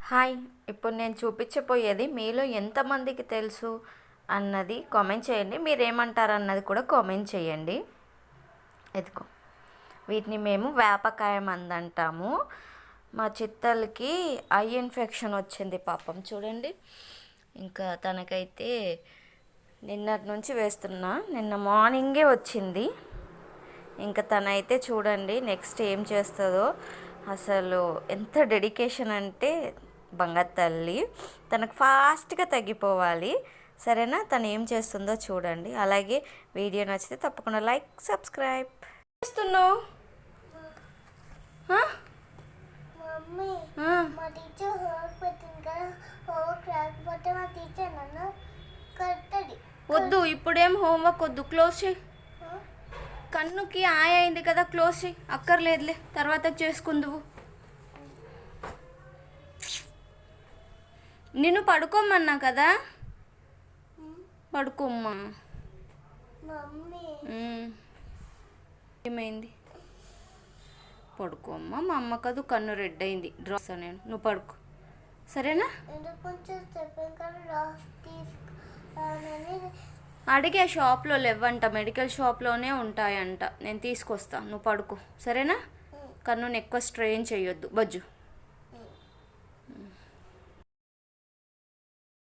Hi. ఇప్పుడు నేను చూపించబోయేది మీలో ఎంతమందికి తెలుసు అన్నది కామెంట్ చేయండి. మీరేమంటారు అన్నది కూడా కామెంట్ చేయండి. ఎదుకో, వీటిని మేము వేపకాయ మందు అంటాము. మా చిత్తలకి ఐ ఇన్ఫెక్షన్ వచ్చింది పాపం, చూడండి. ఇంకా తనకైతే నిన్నటి నుంచి వేస్తున్నా, నిన్న మార్నింగే వచ్చింది. ఇంకా తనైతే చూడండి నెక్స్ట్ ఏం చేస్తుందో. అసలు ఎంత డెడికేషన్ అంటే బంగారు తల్లి. తనకు ఫాస్ట్గా తగ్గిపోవాలి, సరేనా? తను ఏం చేస్తుందో చూడండి. అలాగే వీడియో నచ్చితే తప్పకుండా లైక్, సబ్స్క్రైబ్ చేస్తున్నావు. వద్దు, ఇప్పుడేం హోంవర్క్ వద్దు, క్లోజ్ చేయి. కన్నుకి ఆయ అయింది కదా, క్లోజ్ చేయి. అక్కర్లేదులే, తర్వాత చేసుకుందువు. నిన్ను పడుకోమన్నా కదా, పడుకోమ్మా. ఏమైంది? పడుకోమ్మా. మా అమ్మ కదు కన్ను రెడ్ అయింది, డ్రాప్స్ నేను. నువ్వు పడుకో, సరేనా? అడిగే షాప్లో లేవంట, మెడికల్ షాప్లోనే ఉంటాయంట. నేను తీసుకొస్తా, నువ్వు పడుకో, సరేనా? కన్నుని ఎక్కువ స్ట్రెయిన్ చేయొద్దు బజ్జు.